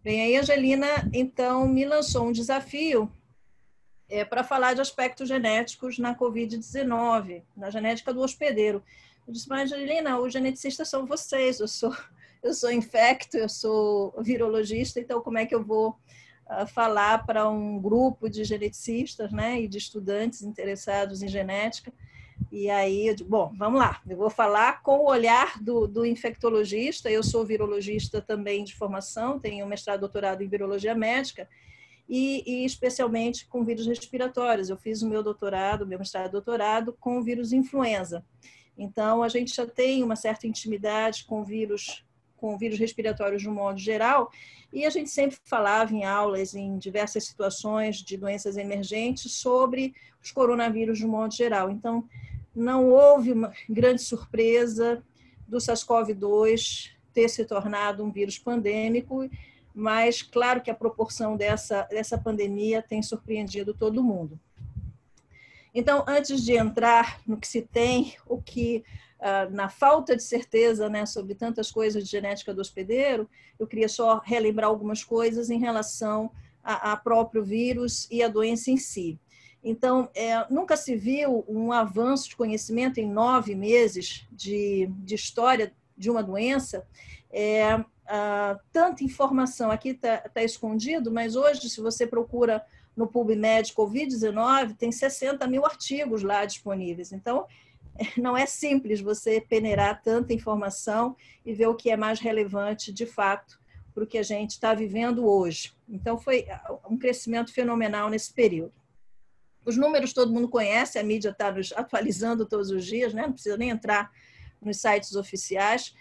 Bem, aí a Angelina, então, me lançou um desafio para falar de aspectos genéticos na Covid-19, na genética do hospedeiro. Eu disse, mas Angelina, os geneticistas são vocês, eu sou infecto, eu sou virologista, então como é que eu vou falar para um grupo de geneticistas, né, e de estudantes interessados em genética? E aí eu digo, bom, vamos lá, eu vou falar com o olhar do infectologista, eu sou virologista também de formação, tenho mestrado e doutorado em virologia médica, e especialmente com vírus respiratórios. Eu fiz o meu doutorado, meu mestrado e doutorado com o vírus influenza. Então, a gente já tem uma certa intimidade com vírus respiratórios de um modo geral, e a gente sempre falava em aulas, em diversas situações de doenças emergentes, sobre os coronavírus de um modo geral. Então, não houve uma grande surpresa do SARS-CoV-2 ter se tornado um vírus pandêmico, mas claro que a proporção dessa pandemia tem surpreendido todo mundo. Então, antes de entrar no que se tem, o que na falta de certeza, né, sobre tantas coisas de genética do hospedeiro, eu queria só relembrar algumas coisas em relação a próprio vírus e a doença em si. Então, nunca se viu um avanço de conhecimento em 9 meses de história de uma doença. Tanta informação aqui está escondido, mas hoje, se você procura no PubMed Covid-19, tem 60 mil artigos lá disponíveis. Então, não é simples você peneirar tanta informação e ver o que é mais relevante, de fato, para o que a gente está vivendo hoje. Então, foi um crescimento fenomenal nesse período. Os números todo mundo conhece, a mídia está nos atualizando todos os dias, né? Não precisa nem entrar nos sites oficiais,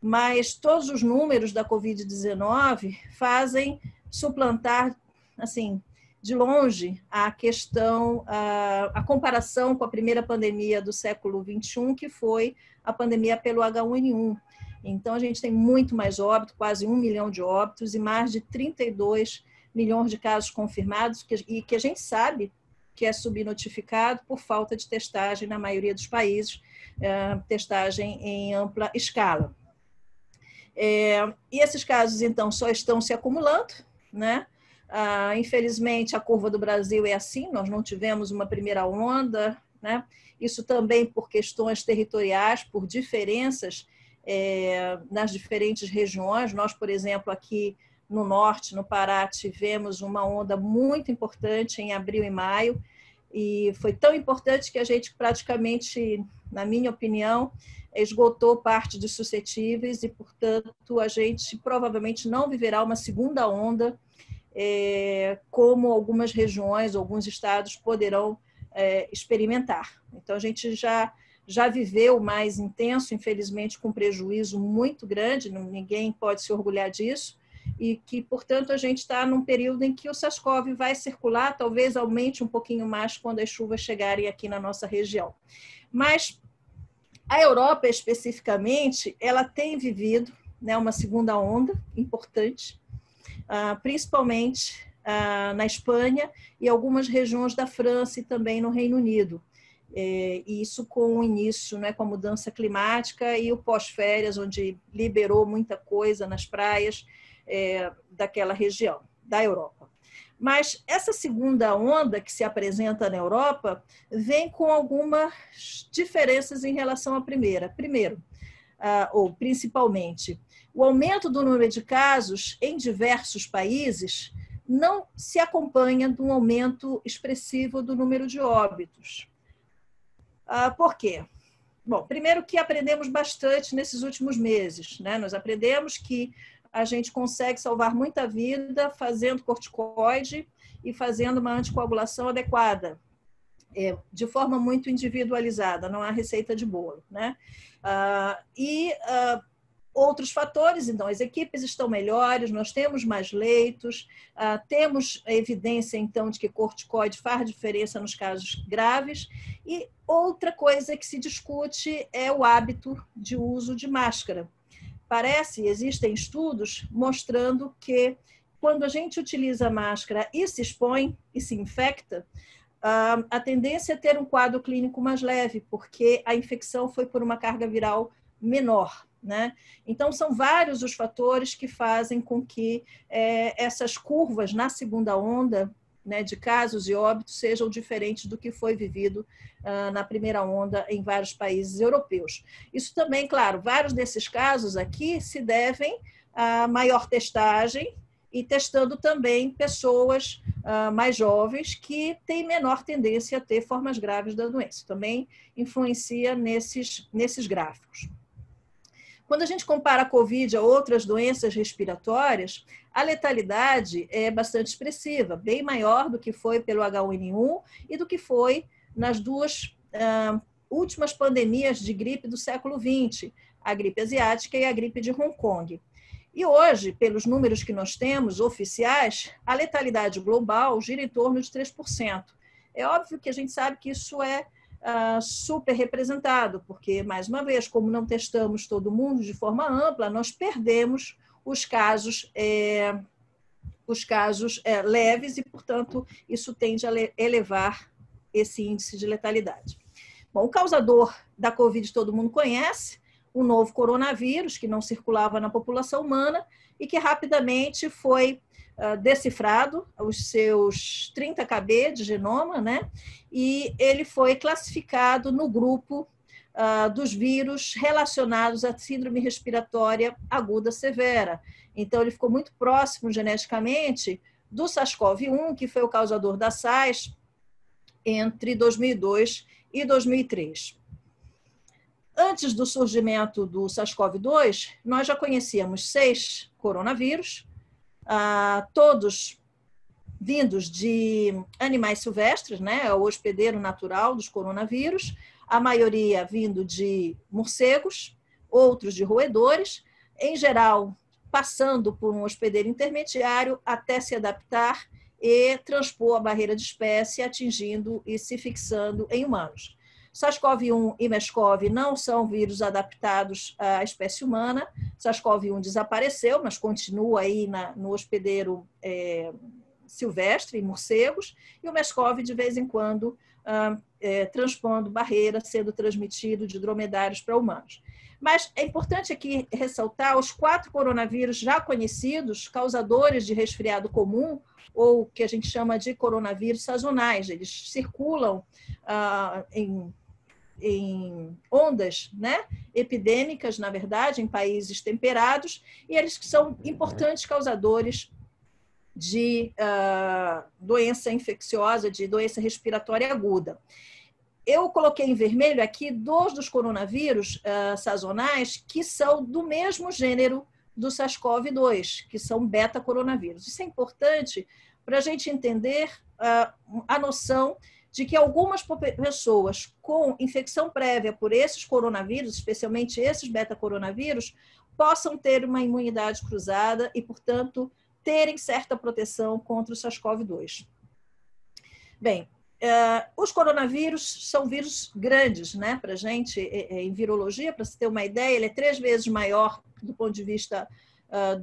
mas todos os números da Covid-19 fazem suplantar, assim, de longe, a questão, a comparação com a primeira pandemia do século XXI, que foi a pandemia pelo H1N1. Então, a gente tem muito mais óbito, quase 1 milhão de óbitos e mais de 32 milhões de casos confirmados, e que a gente sabe que é subnotificado por falta de testagem na maioria dos países, testagem em ampla escala. E esses casos, então, só estão se acumulando, né? Infelizmente, a curva do Brasil é assim, nós não tivemos uma primeira onda, né? Isso também por questões territoriais, por diferenças nas diferentes regiões. Nós, por exemplo, aqui no norte, no Pará, tivemos uma onda muito importante em abril e maio, e foi tão importante que a gente praticamente, na minha opinião, esgotou parte dos suscetíveis e, portanto, a gente provavelmente não viverá uma segunda onda, como algumas regiões, alguns estados poderão experimentar. Então, a gente já viveu mais intenso, infelizmente, com prejuízo muito grande, ninguém pode se orgulhar disso, e que, portanto, a gente está num período em que o SARS-CoV vai circular, talvez aumente um pouquinho mais quando as chuvas chegarem aqui na nossa região. Mas a Europa, especificamente, ela tem vivido, né, uma segunda onda importante, principalmente na Espanha e algumas regiões da França e também no Reino Unido. E isso com o início, né, com a mudança climática e o pós-férias, onde liberou muita coisa nas praias daquela região, da Europa. Mas essa segunda onda que se apresenta na Europa vem com algumas diferenças em relação à primeira. Primeiro, ou principalmente, o aumento do número de casos em diversos países não se acompanha de um aumento expressivo do número de óbitos. Por quê? Bom, primeiro que aprendemos bastante nesses últimos meses, né? Nós aprendemos que a gente consegue salvar muita vida fazendo corticoide e fazendo uma anticoagulação adequada, de forma muito individualizada, não há receita de bolo, né? Outros fatores, então, as equipes estão melhores, nós temos mais leitos, temos evidência, então, de que corticoide faz diferença nos casos graves, e outra coisa que se discute é o hábito de uso de máscara. Existem estudos mostrando que quando a gente utiliza máscara e se expõe e se infecta, a tendência é ter um quadro clínico mais leve, porque a infecção foi por uma carga viral menor. né? Então, são vários os fatores que fazem com que essas curvas na segunda onda, né, de casos e óbitos sejam diferentes do que foi vivido na primeira onda em vários países europeus. Isso também, claro, vários desses casos aqui se devem a maior testagem e testando também pessoas mais jovens que têm menor tendência a ter formas graves da doença. Também influencia nesses gráficos. Quando a gente compara a Covid a outras doenças respiratórias, a letalidade é bastante expressiva, bem maior do que foi pelo H1N1 e do que foi nas duas últimas pandemias de gripe do século XX, a gripe asiática e a gripe de Hong Kong. E hoje, pelos números que nós temos oficiais, a letalidade global gira em torno de 3%. É óbvio que a gente sabe que isso é super representado, porque, mais uma vez, como não testamos todo mundo de forma ampla, nós perdemos os casos leves e, portanto, isso tende a elevar esse índice de letalidade. Bom, o causador da Covid todo mundo conhece, o novo coronavírus, que não circulava na população humana e que rapidamente foi decifrado os seus 30 kb de genoma, né? E ele foi classificado no grupo dos vírus relacionados à síndrome respiratória aguda severa. Então, ele ficou muito próximo geneticamente do SARS-CoV-1, que foi o causador da SARS entre 2002 e 2003. Antes do surgimento do SARS-CoV-2, nós já conhecíamos 6 coronavírus, todos vindos de animais silvestres, né? É o hospedeiro natural dos coronavírus, a maioria vindo de morcegos, outros de roedores, em geral passando por um hospedeiro intermediário até se adaptar e transpor a barreira de espécie, atingindo e se fixando em humanos. SARS-CoV-1 e MERS-CoV não são vírus adaptados à espécie humana. SARS-CoV-1 desapareceu, mas continua aí no hospedeiro silvestre, em morcegos, e o MERS-CoV, de vez em quando, transpondo barreira, sendo transmitido de dromedários para humanos. Mas é importante aqui ressaltar os 4 coronavírus já conhecidos, causadores de resfriado comum, ou que a gente chama de coronavírus sazonais. Eles circulam em ondas, né, epidêmicas, na verdade, em países temperados, e eles são importantes causadores de doença infecciosa, de doença respiratória aguda. Eu coloquei em vermelho aqui 2 dos coronavírus sazonais que são do mesmo gênero do SARS-CoV-2, que são beta-coronavírus. Isso é importante para a gente entender a noção de que algumas pessoas com infecção prévia por esses coronavírus, especialmente esses beta-coronavírus, possam ter uma imunidade cruzada e, portanto, terem certa proteção contra o SARS-CoV-2. Bem, os coronavírus são vírus grandes, né, para a gente, em virologia, para se ter uma ideia, ele é 3 vezes maior do ponto de vista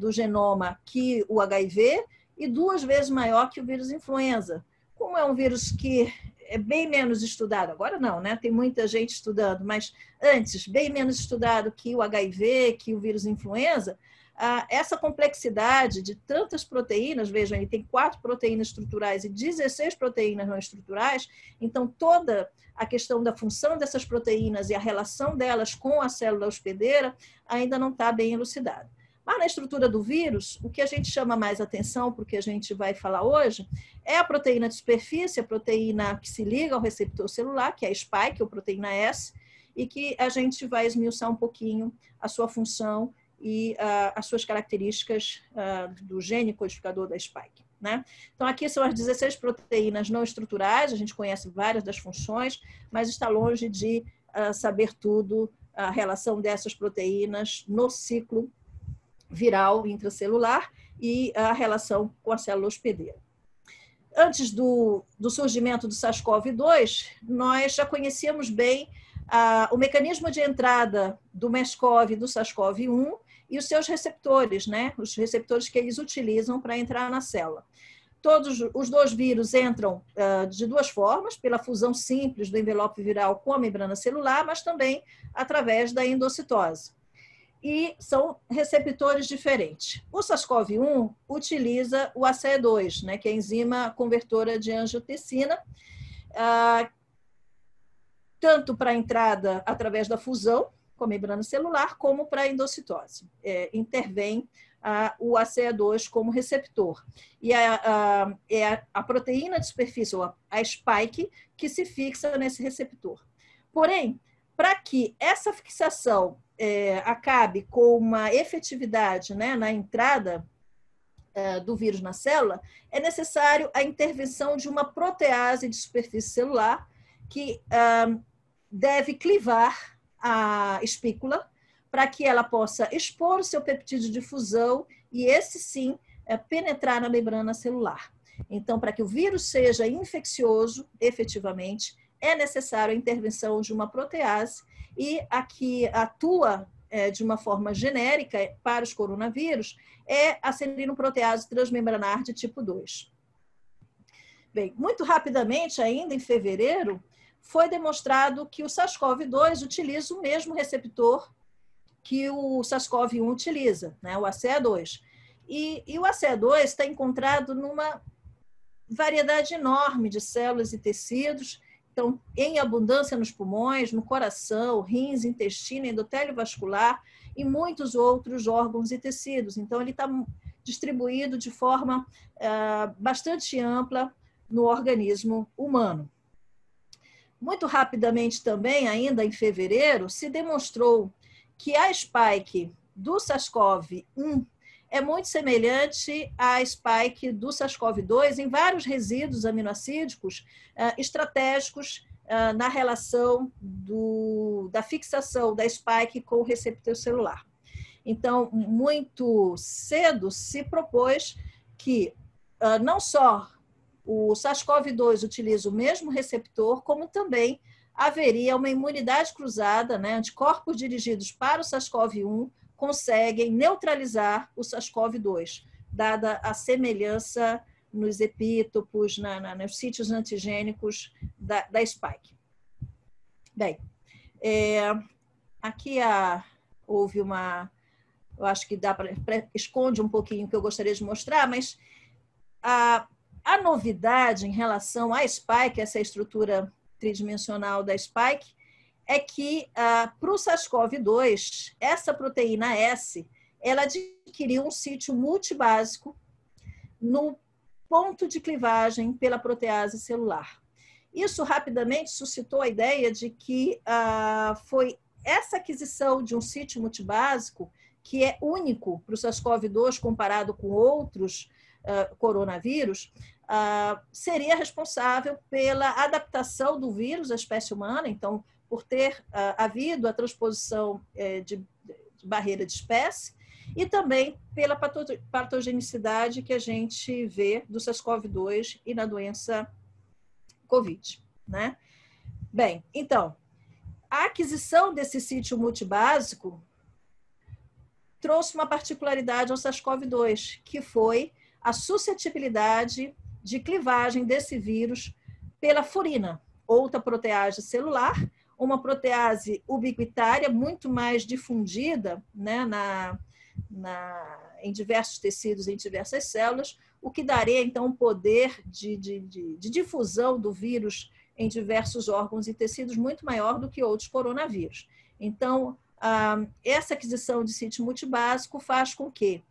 do genoma que o HIV e 2 vezes maior que o vírus influenza. Como é um vírus que é bem menos estudado, agora não, né? Tem muita gente estudando, mas antes, bem menos estudado que o HIV, que o vírus influenza, essa complexidade de tantas proteínas, vejam, ele tem 4 proteínas estruturais e 16 proteínas não estruturais, então toda a questão da função dessas proteínas e a relação delas com a célula hospedeira ainda não está bem elucidada. Mas na estrutura do vírus, o que a gente chama mais atenção, porque a gente vai falar hoje, é a proteína de superfície, a proteína que se liga ao receptor celular, que é a spike, ou proteína S, e que a gente vai esmiuçar um pouquinho a sua função e as suas características do gene codificador da spike, né? Então, aqui são as 16 proteínas não estruturais, a gente conhece várias das funções, mas está longe de saber tudo, a relação dessas proteínas no ciclo viral intracelular e a relação com a célula hospedeira. Antes do surgimento do SARS-CoV-2, nós já conhecíamos bem o mecanismo de entrada do MERS-CoV e do SARS-CoV-1 e os seus receptores, né? Os receptores que eles utilizam para entrar na célula. Todos os 2 vírus entram de 2 formas, pela fusão simples do envelope viral com a membrana celular, mas também através da endocitose. e são receptores diferentes. O SARS-CoV-1 utiliza o ACE2, né, que é a enzima convertora de angiotensina, tanto para a entrada através da fusão com a membrana celular, como para a endocitose. Intervém o ACE2 como receptor. E é a proteína de superfície, ou a spike, que se fixa nesse receptor. Porém, para que essa fixação acabe com uma efetividade, né, na entrada do vírus na célula, é necessário a intervenção de uma protease de superfície celular que deve clivar a espícula para que ela possa expor o seu peptídeo de fusão e esse sim penetrar na membrana celular. Então, para que o vírus seja infeccioso, efetivamente, é necessário a intervenção de uma protease e a que atua de uma forma genérica para os coronavírus é a serinoprotease transmembranar de tipo 2. Bem, muito rapidamente, ainda em fevereiro, foi demonstrado que o SARS-CoV-2 utiliza o mesmo receptor que o SARS-CoV-1 utiliza, né, o ACE2. E o ACE2 está encontrado numa variedade enorme de células e tecidos, então, em abundância nos pulmões, no coração, rins, intestino, endotélio vascular e muitos outros órgãos e tecidos. Então, ele está distribuído de forma bastante ampla no organismo humano. Muito rapidamente também, ainda em fevereiro, se demonstrou que a spike do SARS-CoV-1 é muito semelhante à spike do SARS-CoV-2 em vários resíduos aminoácidos estratégicos na relação da fixação da spike com o receptor celular. Então, muito cedo se propôs que não só o SARS-CoV-2 utiliza o mesmo receptor, como também haveria uma imunidade cruzada, né? Anticorpos dirigidos para o SARS-CoV-1 conseguem neutralizar o SARS-CoV-2, dada a semelhança nos epítopos, nos sítios antigênicos da spike. Bem, aqui houve uma... Eu acho que esconde um pouquinho o que eu gostaria de mostrar, mas a novidade em relação à spike, essa estrutura tridimensional da spike, é que para o SARS-CoV-2, essa proteína S, ela adquiriu um sítio multibásico no ponto de clivagem pela protease celular. Isso rapidamente suscitou a ideia de que foi essa aquisição de um sítio multibásico, que é único para o SARS-CoV-2 comparado com outros coronavírus, seria responsável pela adaptação do vírus à espécie humana. Então, por ter havido a transposição de barreira de espécie, e também pela patogenicidade que a gente vê do SARS-CoV-2 e na doença COVID, né? Bem, então, a aquisição desse sítio multibásico trouxe uma particularidade ao SARS-CoV-2, que foi a suscetibilidade de clivagem desse vírus pela furina, outra protease celular, uma protease ubiquitária muito mais difundida, né, em diversos tecidos, em diversas células, o que daria, então, um poder de difusão do vírus em diversos órgãos e tecidos muito maior do que outros coronavírus. Então, essa aquisição de sítio multibásico faz com que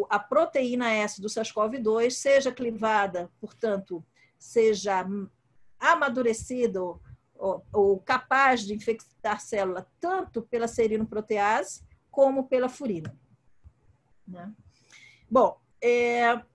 a proteína S do SARS-CoV-2 seja clivada, portanto, seja amadurecida ou capaz de infectar célula tanto pela serinoprotease como pela furina, né? Bom,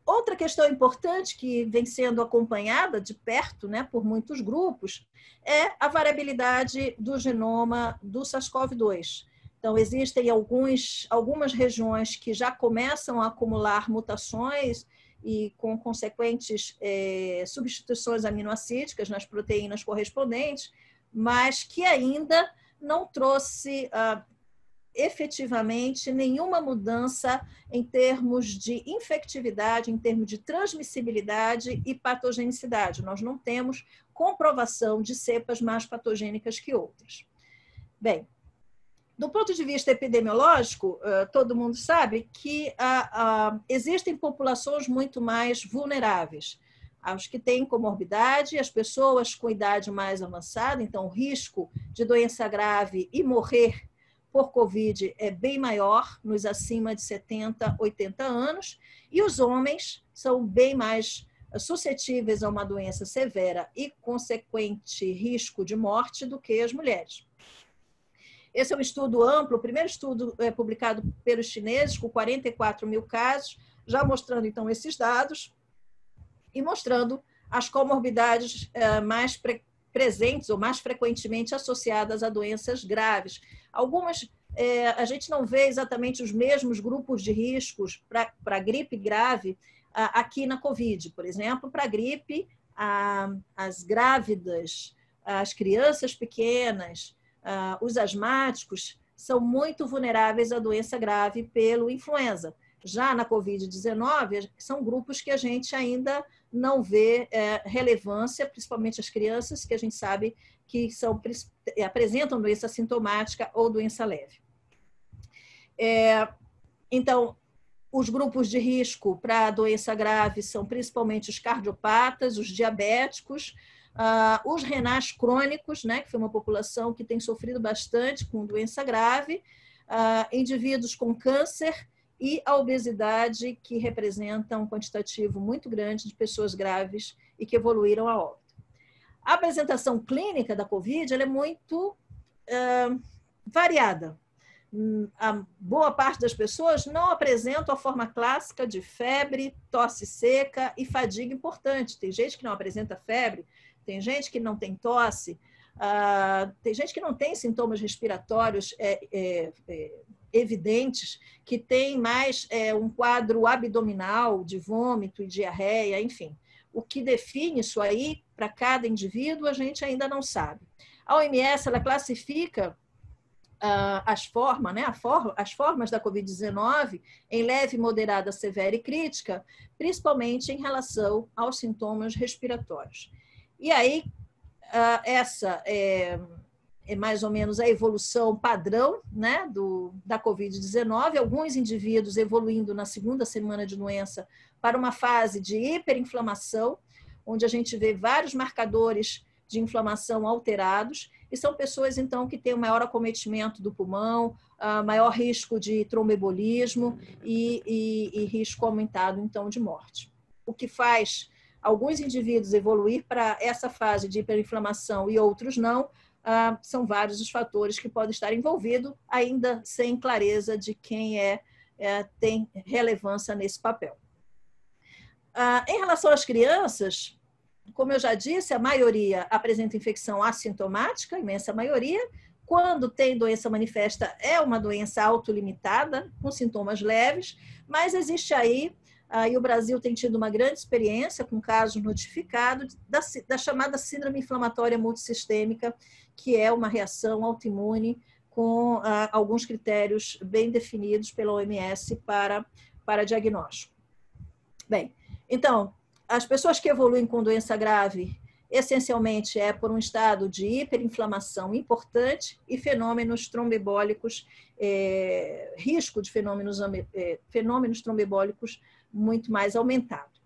outra questão importante que vem sendo acompanhada de perto, né, por muitos grupos, é a variabilidade do genoma do SARS-CoV-2. Então, existem algumas regiões que já começam a acumular mutações e com consequentes substituições aminoácidas nas proteínas correspondentes, mas que ainda não trouxe efetivamente nenhuma mudança em termos de infectividade, em termos de transmissibilidade e patogenicidade. Nós não temos comprovação de cepas mais patogênicas que outras. Bem, Do ponto de vista epidemiológico, todo mundo sabe que existem populações muito mais vulneráveis. Os que têm comorbidade, as pessoas com idade mais avançada, então o risco de doença grave e morrer por Covid é bem maior nos acima de 70, 80 anos, e os homens são bem mais suscetíveis a uma doença severa e consequente risco de morte do que as mulheres. Esse é um estudo amplo, o primeiro estudo publicado pelos chineses, com 44 mil casos, já mostrando, então, esses dados e mostrando as comorbidades mais presentes ou mais frequentemente associadas a doenças graves. Algumas, a gente não vê exatamente os mesmos grupos de riscos para gripe grave aqui na Covid. Por exemplo, para a gripe, as grávidas, as crianças pequenas, os asmáticos são muito vulneráveis à doença grave pelo influenza. Já na Covid-19, são grupos que a gente ainda não vê relevância, principalmente as crianças, que a gente sabe que apresentam doença sintomática ou doença leve. Então, os grupos de risco para a doença grave são principalmente os cardiopatas, os diabéticos, os renais crônicos, né, que foi uma população que tem sofrido bastante com doença grave, indivíduos com câncer e a obesidade, que representa um quantitativo muito grande de pessoas graves e que evoluíram a óbito. A apresentação clínica da Covid ela é muito variada. A boa parte das pessoas não apresentam a forma clássica de febre, tosse seca e fadiga importante. Tem gente que não apresenta febre, tem gente que não tem tosse, tem gente que não tem sintomas respiratórios evidentes, que tem mais um quadro abdominal de vômito e diarreia, enfim. O que define isso aí para cada indivíduo a gente ainda não sabe. A OMS ela classifica as formas, né, as formas da Covid-19 em leve, moderada, severa e crítica, principalmente em relação aos sintomas respiratórios. E aí, essa é mais ou menos a evolução padrão, né, da Covid-19, alguns indivíduos evoluindo na segunda semana de doença para uma fase de hiperinflamação, onde a gente vê vários marcadores de inflamação alterados, e são pessoas, então, que têm o maior acometimento do pulmão, maior risco de tromboembolismo e risco aumentado, então, de morte. O que faz alguns indivíduos evoluir para essa fase de hiperinflamação e outros não, são vários os fatores que podem estar envolvidos, ainda sem clareza de quem tem relevância nesse papel. Em relação às crianças, como eu já disse, a maioria apresenta infecção assintomática, a imensa maioria. Quando tem doença manifesta, é uma doença autolimitada, com sintomas leves, mas existe aí, e o Brasil tem tido uma grande experiência com casos notificados, da chamada síndrome inflamatória multissistêmica, que é uma reação autoimune com alguns critérios bem definidos pela OMS para diagnóstico. Bem, então, as pessoas que evoluem com doença grave, essencialmente por um estado de hiperinflamação importante e fenômenos trombembólicos, risco de fenômenos trombembólicos muito mais aumentado.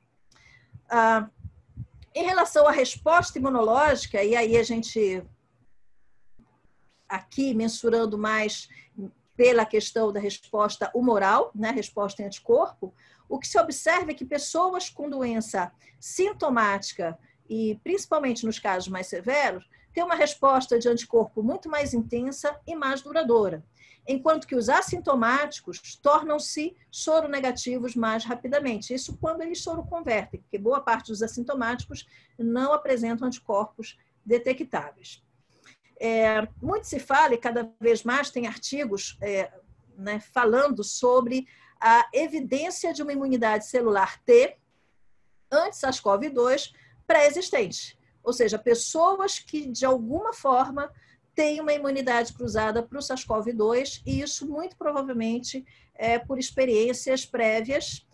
Em relação à resposta imunológica, e aí a gente, aqui mensurando mais pela questão da resposta humoral, né, resposta em anticorpo, o que se observa é que pessoas com doença sintomática, e principalmente nos casos mais severos, têm uma resposta de anticorpo muito mais intensa e mais duradoura, enquanto que os assintomáticos tornam-se soronegativos mais rapidamente. Isso quando eles soroconvertem, porque boa parte dos assintomáticos não apresentam anticorpos detectáveis. Muito se fala, e cada vez mais tem artigos né, falando sobre a evidência de uma imunidade celular T anti-SARS-CoV-2 pré-existente. Ou seja, pessoas que, de alguma forma, têm uma imunidade cruzada para o SARS-CoV-2, e isso muito provavelmente é por experiências prévias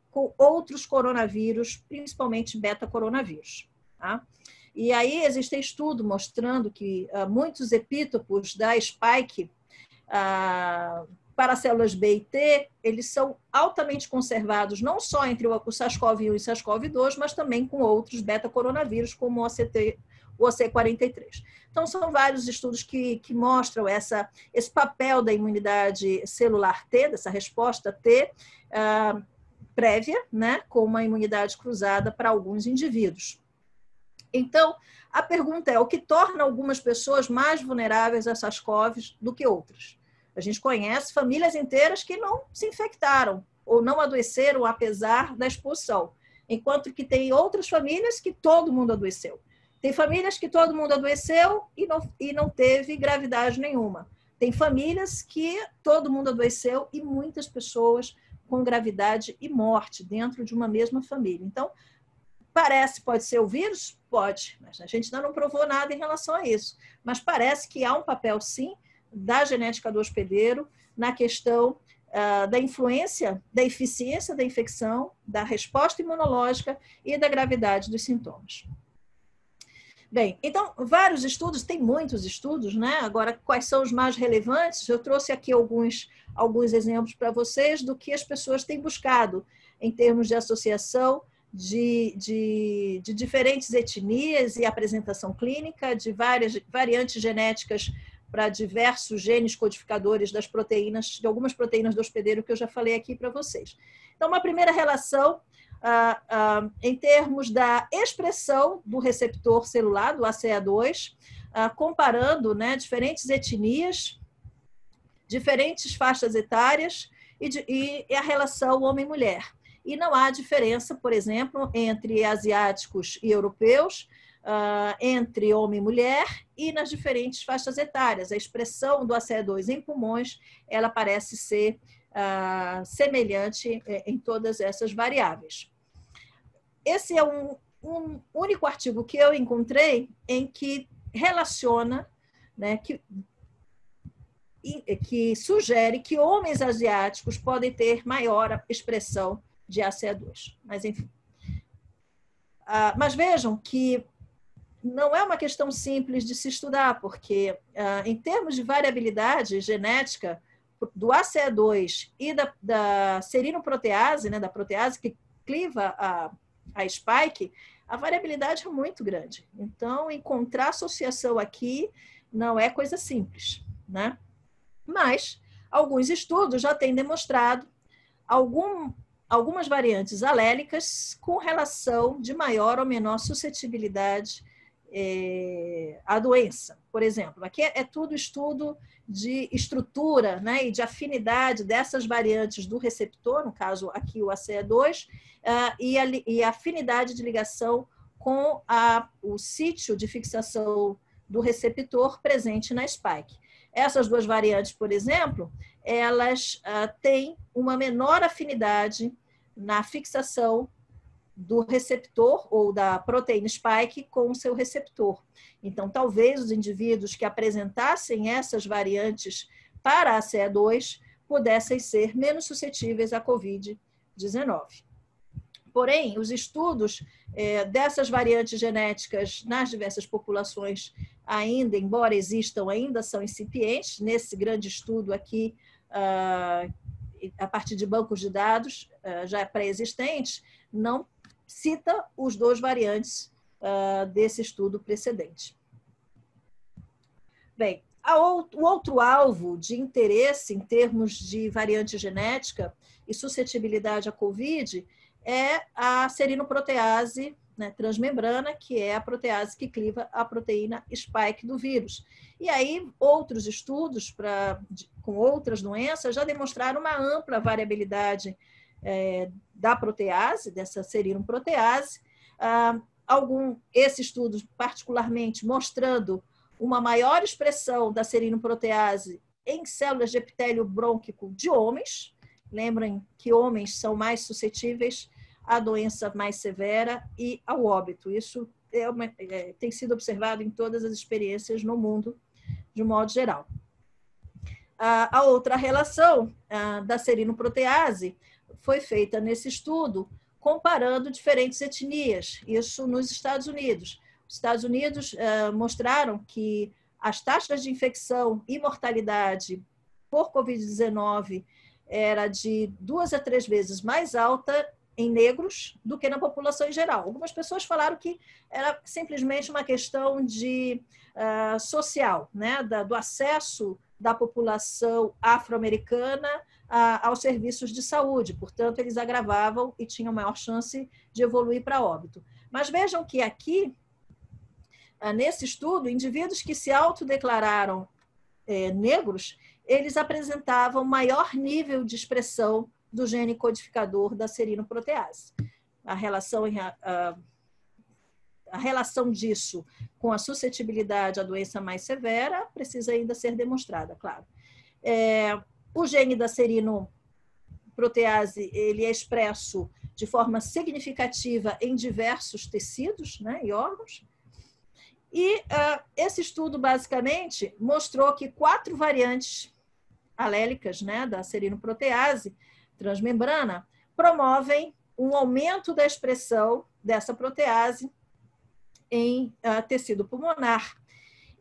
com outros coronavírus, principalmente beta-coronavírus. Tá? E aí existem estudos mostrando que muitos epítopos da spike para células B e T, eles são altamente conservados, não só entre o SARS-CoV-1 e o SARS-CoV-2, mas também com outros beta-coronavírus, como o OC43. Então, são vários estudos que mostram esse papel da imunidade celular T, dessa resposta T, prévia, né, com uma imunidade cruzada para alguns indivíduos. Então, a pergunta é, o que torna algumas pessoas mais vulneráveis a SARS-CoV do que outras? A gente conhece famílias inteiras que não se infectaram ou não adoeceram apesar da exposição, enquanto que tem outras famílias que todo mundo adoeceu. Tem famílias que todo mundo adoeceu e não teve gravidade nenhuma. Tem famílias que todo mundo adoeceu e muitas pessoas com gravidade e morte dentro de uma mesma família. Então, pode ser o vírus? Pode, mas a gente ainda não provou nada em relação a isso. Mas parece que há um papel, sim, da genética do hospedeiro na questão da influência, da eficiência da infecção, da resposta imunológica e da gravidade dos sintomas. Bem, então, vários estudos, tem muitos estudos, né? Agora, quais são os mais relevantes? Eu trouxe aqui alguns exemplos para vocês do que as pessoas têm buscado em termos de associação de diferentes etnias e apresentação clínica, de várias variantes genéticas para diversos genes codificadores das proteínas, de algumas proteínas do hospedeiro que eu já falei aqui para vocês. Então, uma primeira relação em termos da expressão do receptor celular, do ACE2, comparando, né, diferentes etnias, diferentes faixas etárias e a relação homem-mulher. E não há diferença, por exemplo, entre asiáticos e europeus, entre homem e mulher e nas diferentes faixas etárias. A expressão do ACE2 em pulmões, ela parece ser semelhante em todas essas variáveis. Esse é um único artigo que eu encontrei em que relaciona, né, que sugere que homens asiáticos podem ter maior expressão de ACE2. Mas, enfim. Mas vejam que não é uma questão simples de se estudar, porque, em termos de variabilidade genética do ACE2 e da serinoprotease, né, da protease que cliva a spike, a variabilidade é muito grande. Então, encontrar associação aqui não é coisa simples, né? Mas alguns estudos já têm demonstrado algumas variantes alélicas com relação de maior ou menor suscetibilidade à doença. Por exemplo, aqui é tudo estudo de estrutura, né, e de afinidade dessas variantes do receptor, no caso aqui o ACE2, e a afinidade de ligação com o sítio de fixação do receptor presente na spike. Essas duas variantes, por exemplo, elas têm uma menor afinidade na fixação do receptor ou da proteína spike com o seu receptor. Então, talvez os indivíduos que apresentassem essas variantes para a ACE2 pudessem ser menos suscetíveis à COVID-19. Porém, os estudos dessas variantes genéticas nas diversas populações ainda, embora existam, ainda são incipientes. Nesse grande estudo aqui, a partir de bancos de dados já pré-existentes, não cita os dois variantes desse estudo precedente. Bem, o outro alvo de interesse em termos de variante genética e suscetibilidade à COVID é a serinoprotease, né, transmembrana, que é a protease que cliva a proteína spike do vírus. E aí, outros estudos com outras doenças já demonstraram uma ampla variabilidade da protease, dessa serinoprotease. Esse estudo, particularmente, mostrando uma maior expressão da serinoprotease em células de epitélio brônquico de homens. Lembrem que homens são mais suscetíveis à doença mais severa e ao óbito. Isso tem sido observado em todas as experiências no mundo, de um modo geral. A outra relação da serinoprotease foi feita nesse estudo comparando diferentes etnias, isso nos Estados Unidos. Os Estados Unidos mostraram que as taxas de infecção e mortalidade por Covid-19 era de 2 a 3 vezes mais alta em negros do que na população em geral. Algumas pessoas falaram que era simplesmente uma questão de social, né? Do acesso da população afro-americana aos serviços de saúde. Portanto, eles agravavam e tinham maior chance de evoluir para óbito. Mas vejam que aqui, nesse estudo, indivíduos que se autodeclararam negros, eles apresentavam maior nível de expressão do gene codificador da serinoprotease. A relação disso com a suscetibilidade à doença mais severa precisa ainda ser demonstrada, claro. O gene da serinoprotease, ele é expresso de forma significativa em diversos tecidos, né, e órgãos. E esse estudo, basicamente, mostrou que 4 variantes alélicas, né, da serinoprotease transmembrana promovem um aumento da expressão dessa protease em tecido pulmonar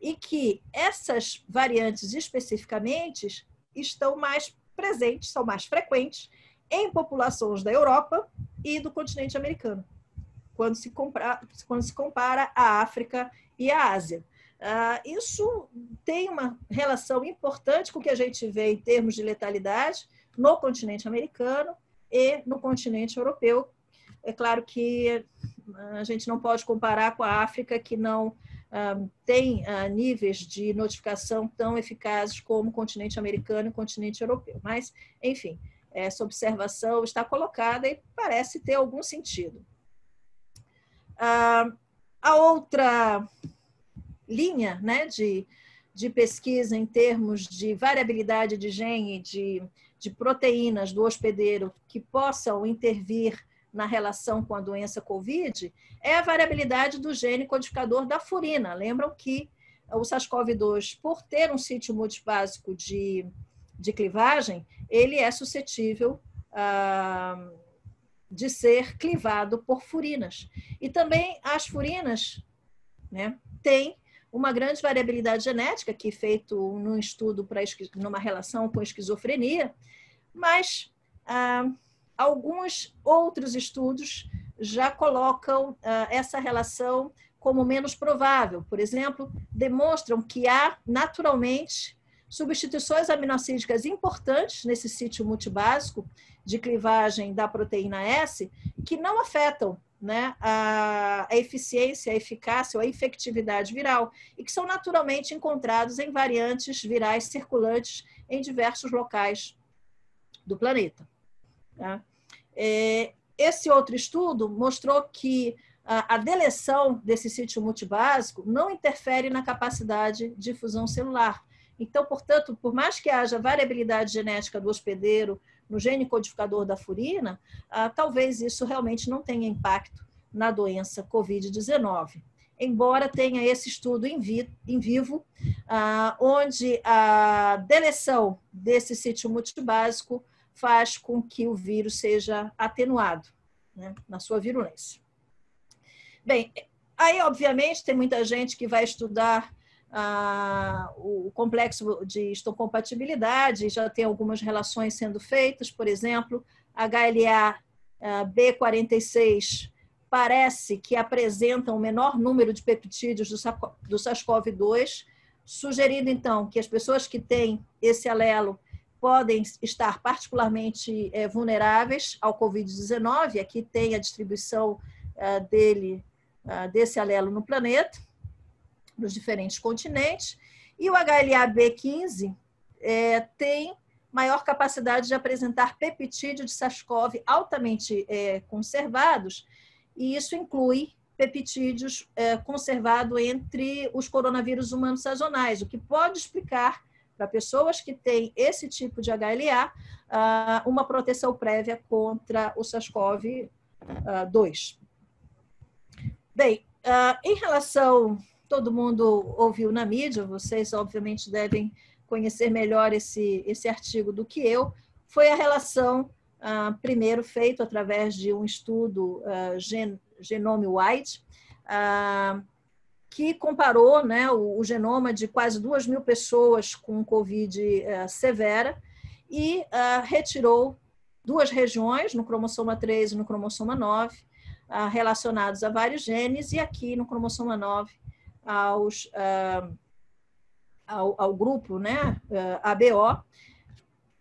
e que essas variantes especificamente estão mais presentes, são mais frequentes em populações da Europa e do continente americano, quando se compara a África e a Ásia. Isso tem uma relação importante com o que a gente vê em termos de letalidade no continente americano e no continente europeu. É claro que a gente não pode comparar com a África, que não tem níveis de notificação tão eficazes como o continente americano e o continente europeu. Mas, enfim, essa observação está colocada e parece ter algum sentido. A outra linha, né, de pesquisa em termos de variabilidade de gene, de proteínas do hospedeiro que possam intervir na relação com a doença COVID, é a variabilidade do gene codificador da furina. Lembram que o SARS-CoV-2, por ter um sítio multibásico de clivagem, ele é suscetível de ser clivado por furinas. E também as furinas, né, têm uma grande variabilidade genética, que é feito num estudo numa relação com esquizofrenia, mas alguns outros estudos já colocam essa relação como menos provável. Por exemplo, demonstram que há naturalmente substituições aminoácidas importantes nesse sítio multibásico de clivagem da proteína S que não afetam, né, a eficiência, a eficácia ou a infectividade viral e que são naturalmente encontrados em variantes virais circulantes em diversos locais do planeta. Tá? Esse outro estudo mostrou que a deleção desse sítio multibásico não interfere na capacidade de fusão celular. Então, portanto, por mais que haja variabilidade genética do hospedeiro no gene codificador da furina, talvez isso realmente não tenha impacto na doença COVID-19. Embora tenha esse estudo em vivo, onde a deleção desse sítio multibásico faz com que o vírus seja atenuado, né, na sua virulência. Bem, aí, obviamente, tem muita gente que vai estudar o complexo de histocompatibilidade, já tem algumas relações sendo feitas, por exemplo, HLA B46 parece que apresenta um menor número de peptídeos do SARS-CoV-2, sugerindo, então, que as pessoas que têm esse alelo podem estar particularmente vulneráveis ao Covid-19. Aqui tem a distribuição desse alelo no planeta, nos diferentes continentes, e o HLA-B15 tem maior capacidade de apresentar peptídeos de SARS-CoV altamente conservados, e isso inclui peptídeos conservados entre os coronavírus humanos sazonais, o que pode explicar para pessoas que têm esse tipo de HLA uma proteção prévia contra o SARS-CoV-2. Bem, em relação... Todo mundo ouviu na mídia, vocês obviamente devem conhecer melhor esse artigo do que eu, foi a relação, primeiro feito através de um estudo Genome-Wide, que comparou, né, o genoma de quase 2.000 pessoas com Covid severa e retirou 2 regiões, no cromosoma 3 e no cromosoma 9, relacionados a vários genes, e aqui no cromosoma 9 ao grupo, né, ABO,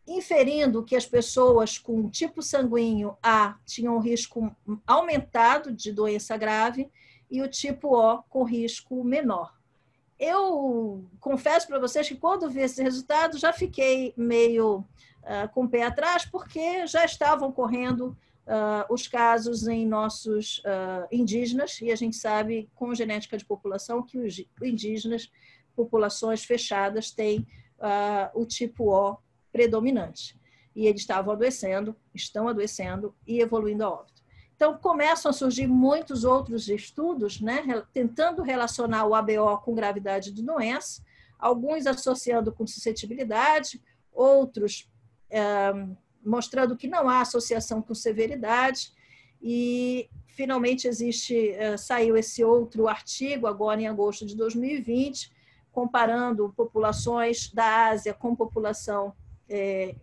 inferindo que as pessoas com tipo sanguíneo A tinham um risco aumentado de doença grave e o tipo O com risco menor. Eu confesso para vocês que quando vi esse resultado já fiquei meio com o pé atrás, porque já estavam correndo os casos em nossos indígenas, e a gente sabe, com genética de população, que os indígenas, populações fechadas, têm o tipo O predominante. E eles estavam adoecendo, estão adoecendo e evoluindo a óbito. Então, começam a surgir muitos outros estudos, né, tentando relacionar o ABO com gravidade de doença, alguns associando com suscetibilidade, outros mostrando que não há associação com severidade, e finalmente saiu esse outro artigo, agora em agosto de 2020, comparando populações da Ásia com população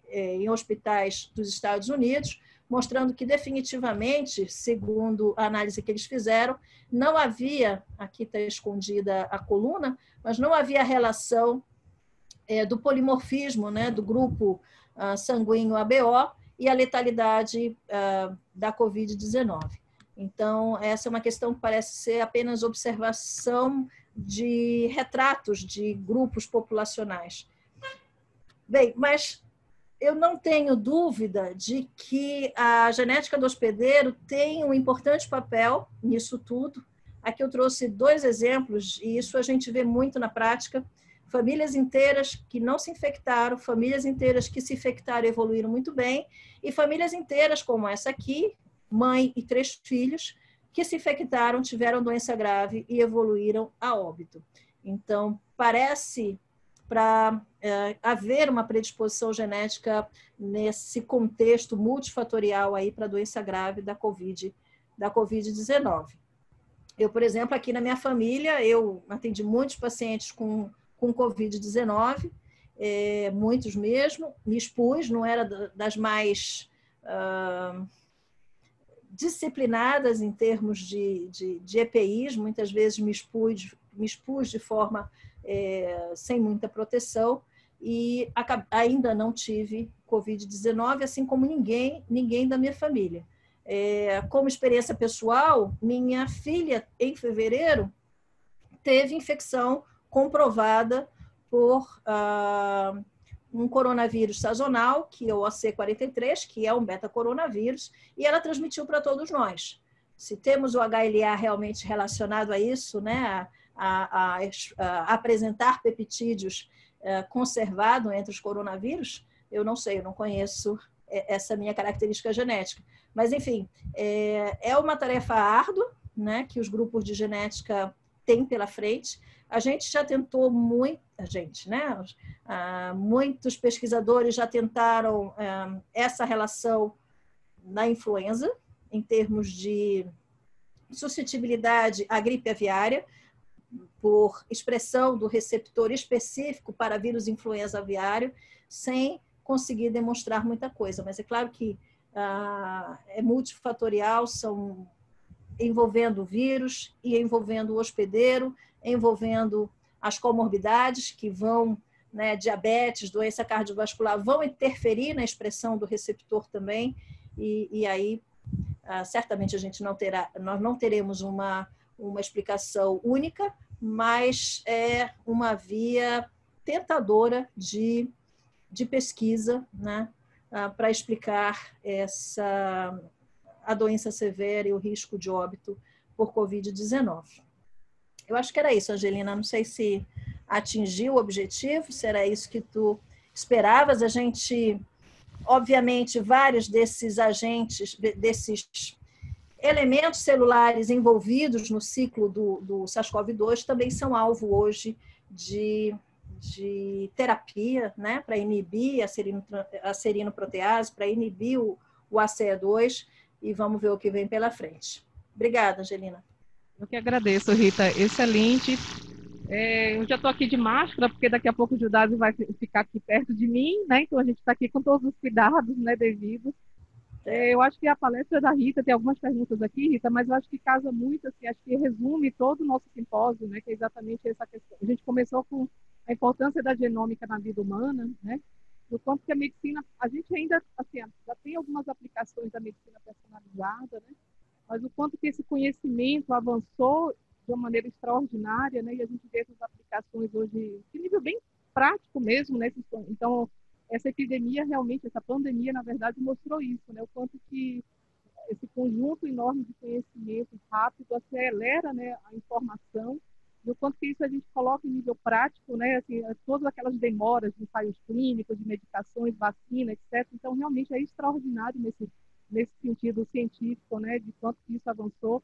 em hospitais dos Estados Unidos, mostrando que definitivamente, segundo a análise que eles fizeram, não havia, aqui está escondida a coluna, mas não havia relação do polimorfismo, né, do grupo sanguíneo ABO e a letalidade da Covid-19. Então, essa é uma questão que parece ser apenas observação de retratos de grupos populacionais. Bem, mas eu não tenho dúvida de que a genética do hospedeiro tem um importante papel nisso tudo. Aqui eu trouxe 2 exemplos, e isso a gente vê muito na prática. Famílias inteiras que não se infectaram, famílias inteiras que se infectaram e evoluíram muito bem, e famílias inteiras como essa aqui, mãe e 3 filhos, que se infectaram, tiveram doença grave e evoluíram a óbito. Então, parece para haver uma predisposição genética nesse contexto multifatorial aí para a doença grave da Covid-19. Eu, por exemplo, aqui na minha família, eu atendi muitos pacientes com Covid-19, muitos mesmo, me expus, não era das mais disciplinadas em termos de EPIs, muitas vezes me expus de forma sem muita proteção, e ainda não tive Covid-19, assim como ninguém da minha família. Como experiência pessoal, minha filha, em fevereiro, teve infecção comprovada por um coronavírus sazonal, que é o OC43, que é um beta-coronavírus, e ela transmitiu para todos nós. Se temos o HLA realmente relacionado a isso, né, a apresentar peptídeos conservado entre os coronavírus, eu não sei, eu não conheço essa minha característica genética. Mas, enfim, é uma tarefa árdua, né, que os grupos de genética têm pela frente. A gente já tentou muitos pesquisadores já tentaram essa relação na influenza, em termos de suscetibilidade à gripe aviária, por expressão do receptor específico para vírus influenza aviário, sem conseguir demonstrar muita coisa. Mas é claro que é multifatorial, são envolvendo o vírus e envolvendo o hospedeiro, envolvendo as comorbidades que vão, né, diabetes, doença cardiovascular, vão interferir na expressão do receptor também, e aí certamente nós não teremos uma explicação única, mas é uma via tentadora de pesquisa, né, para explicar a doença severa e o risco de óbito por Covid-19. Eu acho que era isso, Angelina. Não sei se atingiu o objetivo, se era isso que tu esperavas. A gente, obviamente, vários desses agentes, desses elementos celulares envolvidos no ciclo do SARS-CoV-2 também são alvo hoje de terapia, né, para inibir a serinoprotease, para inibir o ACE2, e vamos ver o que vem pela frente. Obrigada, Angelina. Eu que agradeço, Rita. Excelente. Eu já estou aqui de máscara, porque daqui a pouco o Judásio vai ficar aqui perto de mim, né? Então a gente está aqui com todos os cuidados, né, devidos. Eu acho que a palestra da Rita tem algumas perguntas aqui, Rita, mas eu acho que casa muito, assim, acho que resume todo o nosso simpósio, né? Que é exatamente essa questão. A gente começou com a importância da genômica na vida humana, né? Do quanto que a medicina, a gente ainda, assim, já tem algumas aplicações da medicina personalizada, né? Mas o quanto que esse conhecimento avançou de uma maneira extraordinária, né? E a gente vê essas aplicações hoje de nível bem prático mesmo, né? Então, essa epidemia realmente, essa pandemia, na verdade, mostrou isso, né? O quanto que esse conjunto enorme de conhecimento rápido acelera, né, a informação, e o quanto que isso a gente coloca em nível prático, né? Assim, todas aquelas demoras de ensaios clínicos, de medicações, vacina, etc. Então, realmente é extraordinário nesse sentido científico, né, de quanto que isso avançou.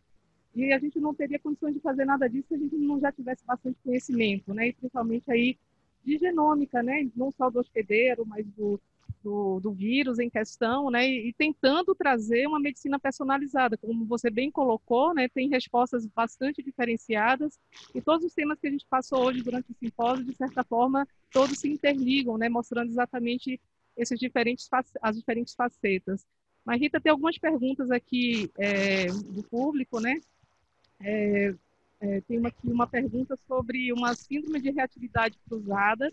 E a gente não teria condições de fazer nada disso se a gente não já tivesse bastante conhecimento, né, e principalmente aí de genômica, né, não só do hospedeiro, mas do vírus em questão, né, e tentando trazer uma medicina personalizada, como você bem colocou, né, tem respostas bastante diferenciadas, e todos os temas que a gente passou hoje durante o simpósio, de certa forma, todos se interligam, né, mostrando exatamente as diferentes facetas. Mas, Rita, tem algumas perguntas aqui do público, né? Tem aqui uma pergunta sobre uma síndrome de reatividade cruzada,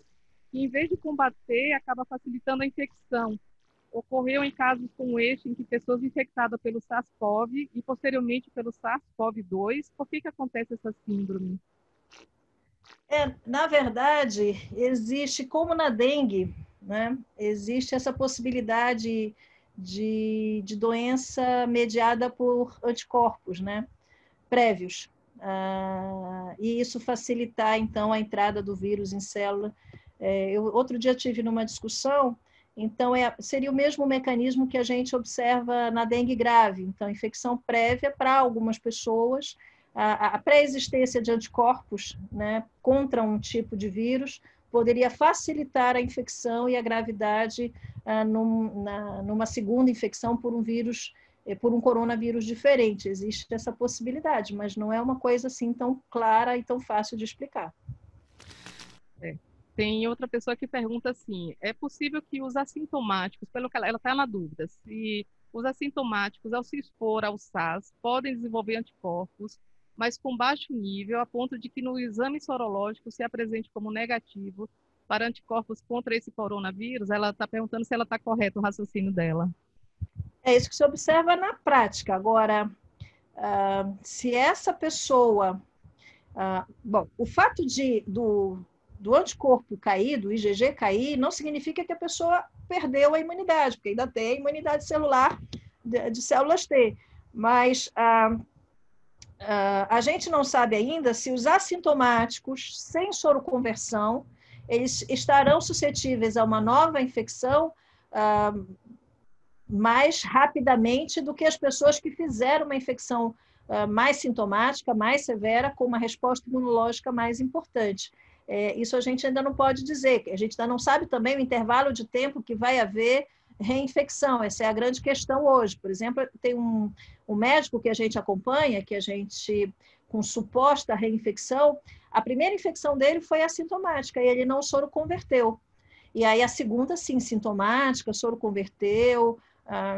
que em vez de combater, acaba facilitando a infecção. Ocorreu em casos como este, em que pessoas infectadas pelo SARS-CoV e posteriormente pelo SARS-CoV-2, por que acontece essa síndrome? Na verdade, existe, como na dengue, né, existe essa possibilidade de doença mediada por anticorpos, né, prévios. E isso facilitar, então, a entrada do vírus em célula. Outro dia tive numa discussão, então seria o mesmo mecanismo que a gente observa na dengue grave. Então, infecção prévia para algumas pessoas, a pré-existência de anticorpos, né, contra um tipo de vírus poderia facilitar a infecção e a gravidade numa segunda infecção por um vírus, por um coronavírus diferente. Existe essa possibilidade, mas não é uma coisa assim tão clara e tão fácil de explicar. Tem outra pessoa que pergunta assim, é possível que os assintomáticos, pelo que ela está na dúvida, se os assintomáticos, ao se expor ao SARS, podem desenvolver anticorpos, mas com baixo nível, a ponto de que no exame sorológico se apresente como negativo para anticorpos contra esse coronavírus? Ela está perguntando se ela está correta o raciocínio dela. É isso que se observa na prática. Agora, se essa pessoa... bom, o fato do anticorpo cair, do IgG cair, não significa que a pessoa perdeu a imunidade, porque ainda tem a imunidade celular de células T. Mas a gente não sabe ainda se os assintomáticos, sem soroconversão, eles estarão suscetíveis a uma nova infecção mais rapidamente do que as pessoas que fizeram uma infecção mais sintomática, mais severa, com uma resposta imunológica mais importante. Isso a gente ainda não pode dizer, a gente ainda não sabe também o intervalo de tempo que vai haver reinfecção, essa é a grande questão hoje. Por exemplo, tem um médico que a gente acompanha, que a gente, com suposta reinfecção, a primeira infecção dele foi assintomática e ele não soroconverteu. E aí a segunda, sim, sintomática, soroconverteu,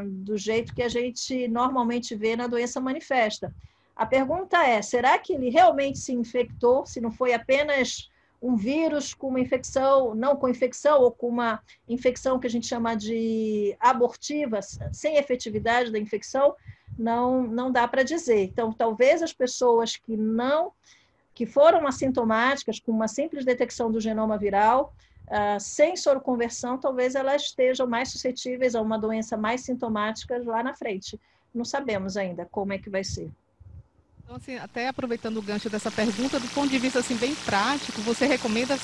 do jeito que a gente normalmente vê na doença manifesta. A pergunta é, será que ele realmente se infectou, se não foi apenas um vírus com uma infecção, não com infecção, ou com uma infecção que a gente chama de abortiva, sem efetividade da infecção? Não dá para dizer. Então, talvez as pessoas que foram assintomáticas, com uma simples detecção do genoma viral, sem soroconversão, talvez elas estejam mais suscetíveis a uma doença mais sintomática lá na frente. Não sabemos ainda como é que vai ser. Então, assim, até aproveitando o gancho dessa pergunta, do ponto de vista assim, bem prático, você recomenda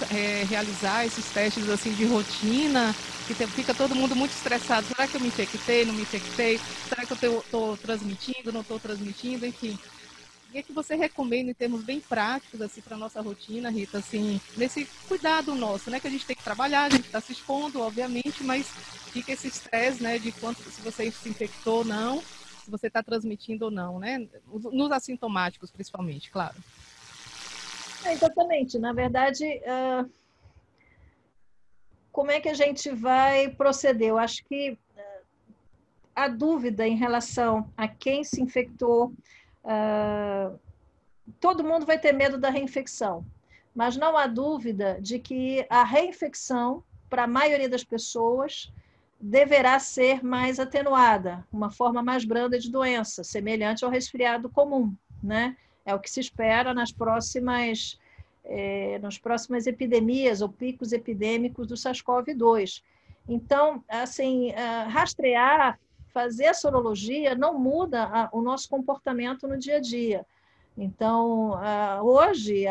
realizar esses testes assim, de rotina, que fica todo mundo muito estressado, será que eu me infectei, não me infectei? Será que eu estou transmitindo, não estou transmitindo? Enfim, o que você recomenda em termos bem práticos assim, para a nossa rotina, Rita, assim, nesse cuidado nosso, né? Que a gente tem que trabalhar, a gente está se expondo, obviamente, mas fica esse estresse, né, de quanto se você se infectou ou não. se você está transmitindo ou não, né? Nos assintomáticos, principalmente, claro. Exatamente. Na verdade, como é que a gente vai proceder? Eu acho que a dúvida em relação a quem se infectou, todo mundo vai ter medo da reinfecção, mas não há dúvida de que a reinfecção, para a maioria das pessoas, deverá ser mais atenuada, uma forma mais branda de doença, semelhante ao resfriado comum, né? É o que se espera nas próximas epidemias ou picos epidêmicos do SARS-CoV-2. Então, assim, rastrear, fazer a sorologia não muda o nosso comportamento no dia a dia. Então, hoje,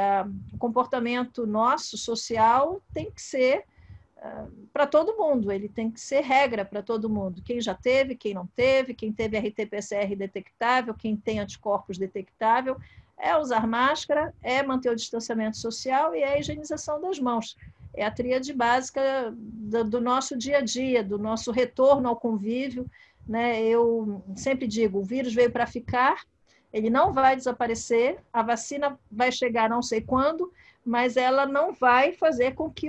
o comportamento nosso, social, tem que ser para todo mundo, ele tem que ser regra para todo mundo. Quem já teve, quem não teve, quem teve RT-PCR detectável, quem tem anticorpos detectável, é usar máscara, é manter o distanciamento social e é a higienização das mãos. É a tríade básica do nosso dia a dia, do nosso retorno ao convívio, né? Eu sempre digo, o vírus veio para ficar, ele não vai desaparecer, a vacina vai chegar não sei quando, mas ela não vai fazer com que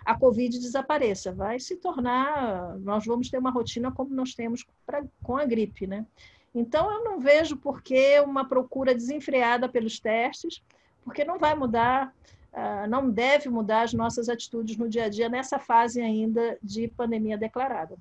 a Covid desapareça. Vai se tornar, nós vamos ter uma rotina como nós temos com a gripe, né? Então, eu não vejo por que uma procura desenfreada pelos testes, porque não vai mudar, não deve mudar as nossas atitudes no dia a dia nessa fase ainda de pandemia declarada.